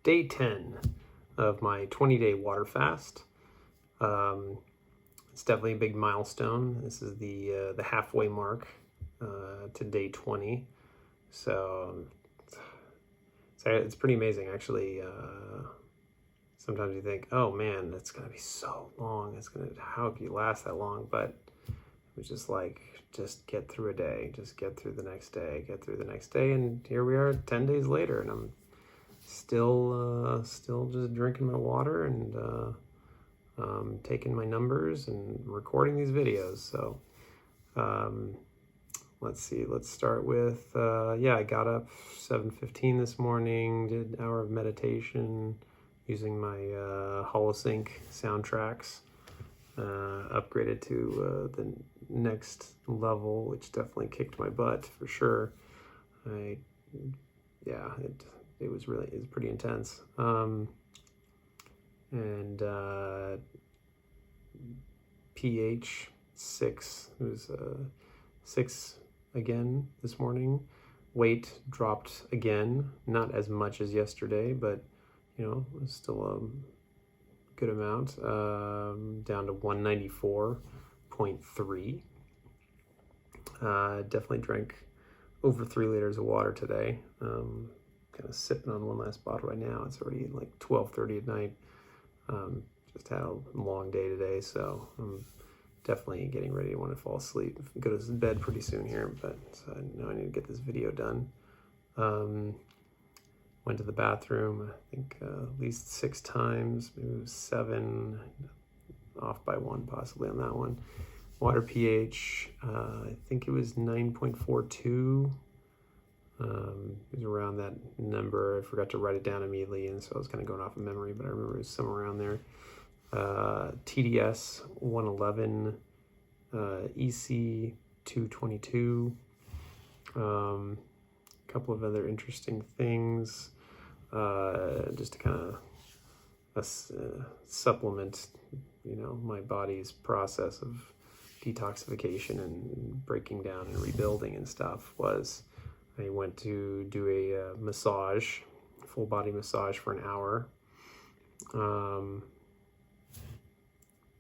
day 10 of my 20-day water fast. It's definitely a big milestone. This is the halfway mark to day 20. So it's pretty amazing, actually. Sometimes you think, oh man, that's gonna be so long. How can you last that long? But it was just like, just get through a day, just get through the next day, get through the next day, and here we are 10 days later, and I'm still just drinking my water and taking my numbers and recording these videos. So let's see, let's start with, I got up 7:15 this morning, did an hour of meditation using my HoloSync soundtracks, upgraded to the next level, which definitely kicked my butt for sure. It was pretty intense. pH 6, it was 6 again this morning. Weight dropped again, not as much as yesterday, but it was still a good amount, down to 194.3. Definitely drank over 3 liters of water today. Kind of sipping on one last bottle right now. It's already like 12:30 at night. Just had a long day today, so I'm definitely getting ready to want to fall asleep. Go to bed pretty soon here, but so I know I need to get this video done. Went to the bathroom, I think at least 6 times, maybe it was 7, off by 1 possibly on that one. Water pH, I think it was 9.42. It was around that number. I forgot to write it down immediately, and so I was kind of going off of memory, but I remember it was somewhere around there. TDS 111, EC 222. Couple of other interesting things, just to kind of supplement, my body's process of detoxification and breaking down and rebuilding and stuff. Was I went to do a massage, full body massage for an hour.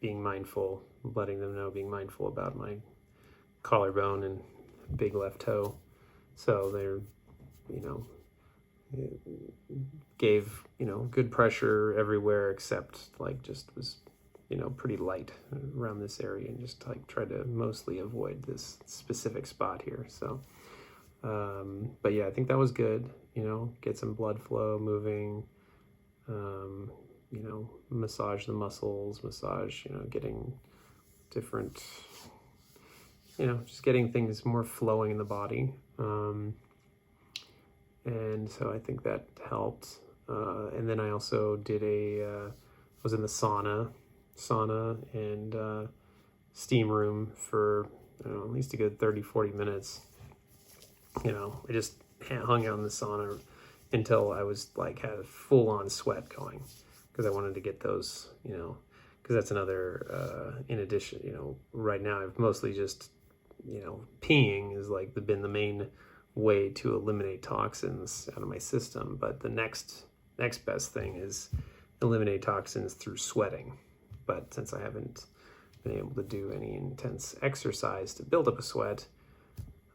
Being mindful, letting them know, being mindful about my collarbone and big left toe. So they're, gave, good pressure everywhere except like just was, pretty light around this area, and just like tried to mostly avoid this specific spot here. So, but yeah, I think that was good, get some blood flow moving, massage the muscles, getting different, just getting things more flowing in the body. And so I think that helped. And then I also did was in the sauna and steam room for, at least a good 30-40 minutes. I just hung out in the sauna until I was like, had a full-on sweat going, because I wanted to get those, because that's another, in addition, right now I've mostly just, peeing has like been the main way to eliminate toxins out of my system. But the next best thing is eliminate toxins through sweating. But since I haven't been able to do any intense exercise to build up a sweat,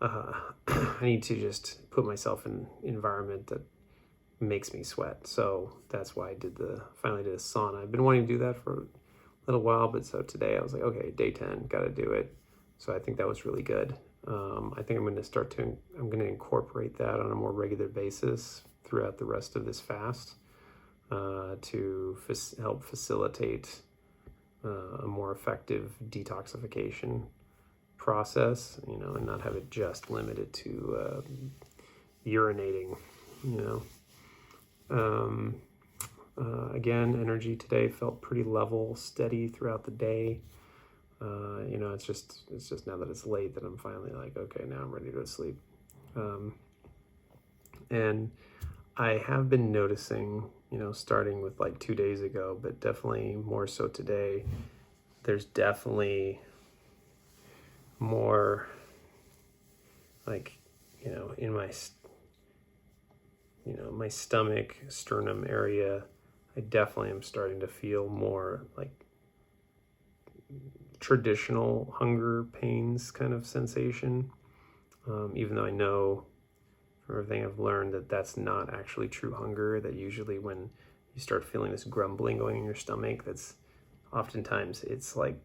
I need to just put myself in an environment that makes me sweat. So that's why I finally did a sauna. I've been wanting to do that for a little while, but so today I was like, okay, day 10, gotta do it. So I think that was really good. I think I'm going to incorporate that on a more regular basis throughout the rest of this fast, to help facilitate a more effective detoxification process, and not have it just limited to urinating, Again, energy today felt pretty level, steady throughout the day. It's just now that it's late that I'm finally like, okay, now I'm ready to go to sleep. And I have been noticing, starting with like 2 days ago, but definitely more so today, there's definitely more like, in my my stomach, sternum area, I definitely am starting to feel more like traditional hunger pains kind of sensation, even though I know from everything I've learned that that's not actually true hunger, that usually when you start feeling this grumbling going in your stomach, that's oftentimes it's like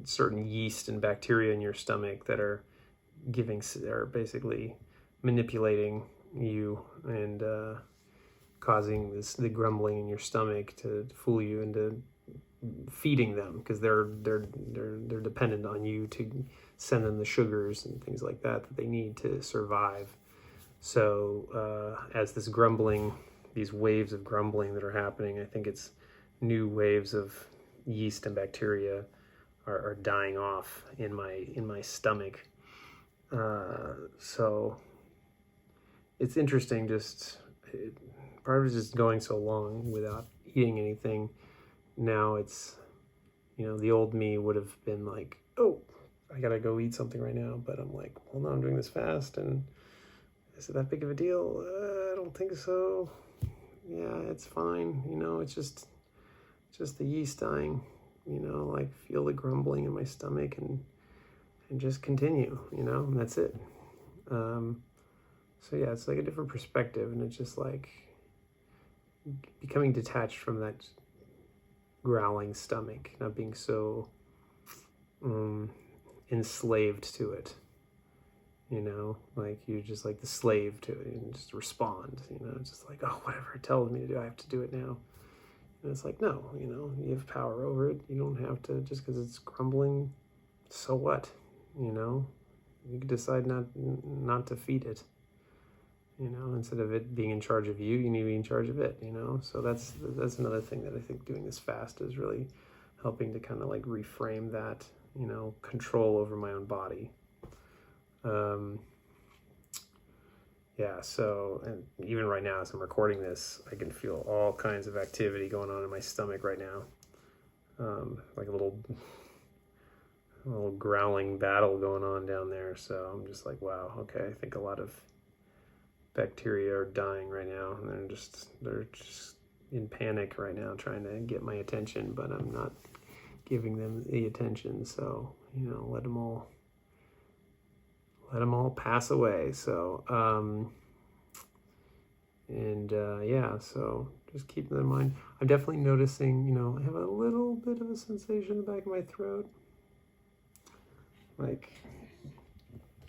certain yeast and bacteria in your stomach that are basically manipulating you and causing the grumbling in your stomach to fool you into feeding them, because they're dependent on you to send them the sugars and things like that they need to survive. So as these waves of grumbling that are happening, I think it's new waves of yeast and bacteria are dying off in my stomach. So it's interesting, part of it is just going so long without eating anything. Now it's, the old me would have been like, oh, I gotta go eat something right now. But I'm like, well, no, I'm doing this fast, and is it that big of a deal? I don't think so. Yeah, it's fine. It's just the yeast dying. Like feel the grumbling in my stomach and just continue. And that's it. So yeah, it's like a different perspective, and it's just like becoming detached from that growling stomach, not being so enslaved to it. Like you're just like the slave to it, and just respond. It's just like, oh, whatever it tells me to do, I have to do it now. And it's like, no, you have power over it. You don't have to, just because it's grumbling, so what? You can decide not to feed it. Instead of it being in charge of you, you need to be in charge of it. So that's another thing that I think doing this fast is really helping to kind of like reframe that, control over my own body. Yeah, so, and even right now as I'm recording this, I can feel all kinds of activity going on in my stomach right now. Like a little growling battle going on down there. So I'm just like, wow, okay, I think a lot of bacteria are dying right now, and they're just in panic right now, trying to get my attention, but I'm not giving them the attention. So, let them all pass away. So, yeah, so just keeping that in mind. I'm definitely noticing, I have a little bit of a sensation in the back of my throat, like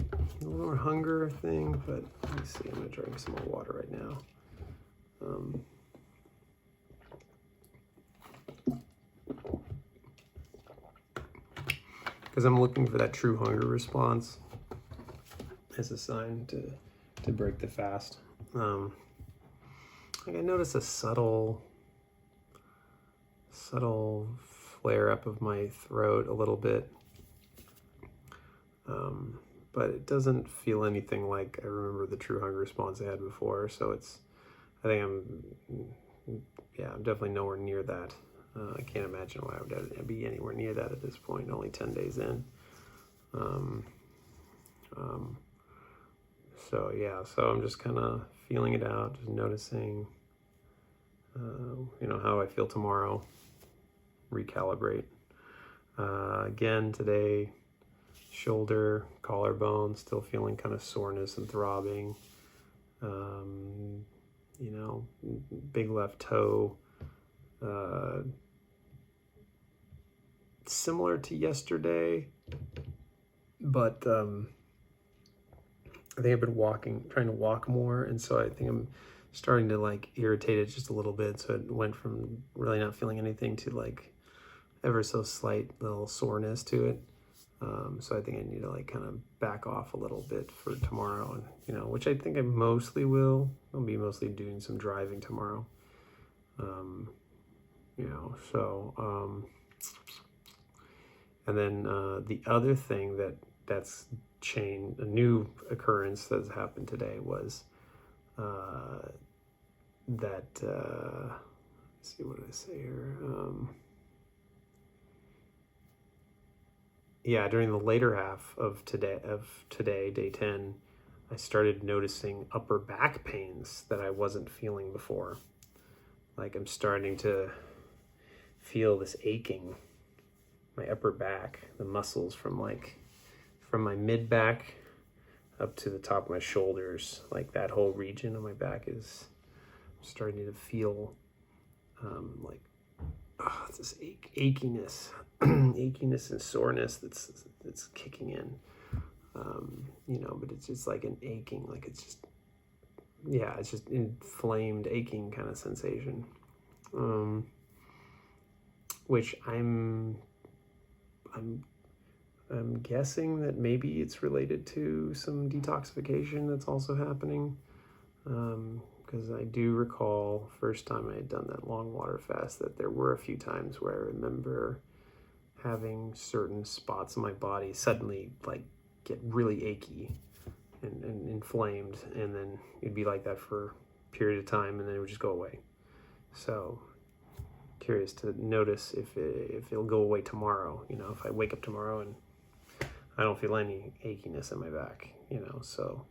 a little more hunger thing. But let me see, I'm gonna drink some more water right now. Because I'm looking for that true hunger response as a sign to break the fast. Like I notice a subtle flare up of my throat a little bit, but it doesn't feel anything like I remember the true hunger response I had before. So I'm definitely nowhere near that. I can't imagine why I would be anywhere near that at this point, only 10 days in. So yeah, so I'm just kind of feeling it out, just noticing, how I feel tomorrow, recalibrate. Again, today, shoulder, collarbone, still feeling kind of soreness and throbbing. Big left toe, similar to yesterday, but I think I've been trying to walk more, and so I think I'm starting to like irritate it just a little bit. So it went from really not feeling anything to like ever so slight little soreness to it. So I think I need to like kind of back off a little bit for tomorrow, and which I think I mostly will. I'll be mostly doing some driving tomorrow. And then the other thing that's changed, a new occurrence that's happened today was that let's see, what did I say here? During the later half of today, day 10, I started noticing upper back pains that I wasn't feeling before. Like I'm starting to feel this aching, my upper back, the muscles from my mid back up to the top of my shoulders, like that whole region of my back is starting to feel like this achiness, achiness and soreness that's kicking in. But it's just like an aching, like it's just inflamed, aching kind of sensation, which I'm guessing that maybe it's related to some detoxification that's also happening, because I do recall first time I had done that long water fast that there were a few times where I remember having certain spots in my body suddenly like get really achy and inflamed, and then it'd be like that for a period of time and then it would just go away. So curious to notice if it'll go away tomorrow, if I wake up tomorrow and I don't feel any achiness in my back, so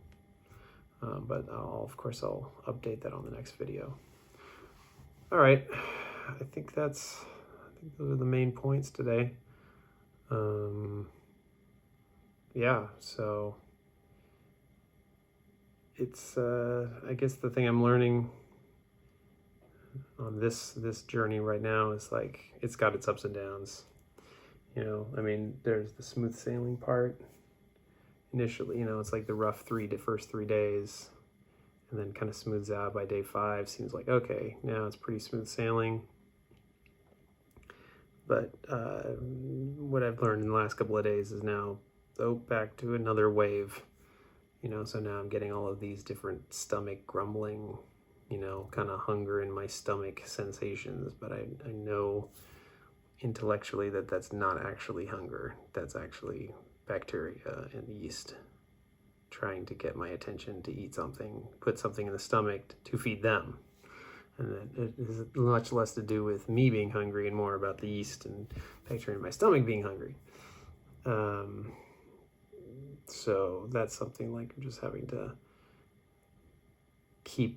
but of course I'll update that on the next video. All right, I think those are the main points today. Yeah, so it's I guess the thing I'm learning on this journey right now is like it's got its ups and downs. I mean, there's the smooth sailing part initially. It's like the rough first 3 days, and then kind of smooths out by day 5. Seems like okay, now it's pretty smooth sailing. But what I've learned in the last couple of days is now back to another wave. So now I'm getting all of these different stomach grumbling, kind of hunger in my stomach sensations, but I know intellectually that that's not actually hunger. That's actually bacteria and yeast trying to get my attention to eat something, put something in the stomach to feed them. And it is much less to do with me being hungry and more about the yeast and bacteria in my stomach being hungry. So that's something like I'm just having to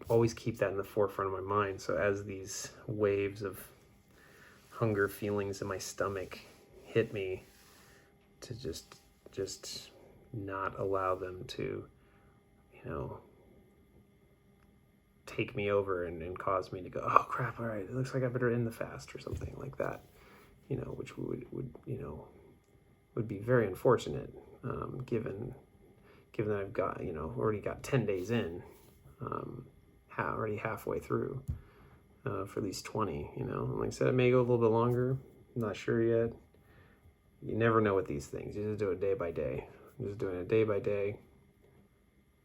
always keep that in the forefront of my mind. So as these waves of hunger feelings in my stomach hit me, to just not allow them to, take me over and cause me to go, oh crap, all right, it looks like I better end the fast or something like that, which would be very unfortunate, given that I've got, already got 10 days in, already halfway through, for these 20, and like I said, it may go a little bit longer. I'm not sure yet. You never know with these things. You just do it day by day. I'm just doing it day by day.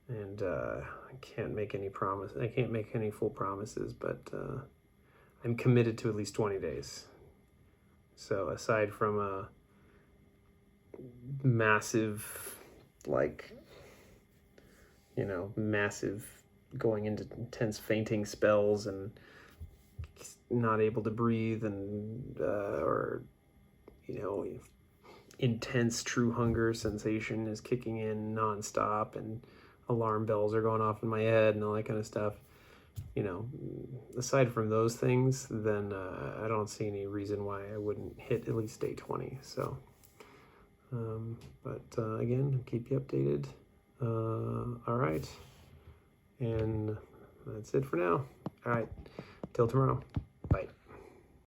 And I can't make any promise. I can't make any full promises, but I'm committed to at least 20 days. So aside from a massive, massive going into intense fainting spells and not able to breathe and or intense true hunger sensation is kicking in nonstop and alarm bells are going off in my head and all that kind of stuff, aside from those things, then I don't see any reason why I wouldn't hit at least day 20. So again, I'll keep you updated. All right, and that's it for now. All right, till tomorrow.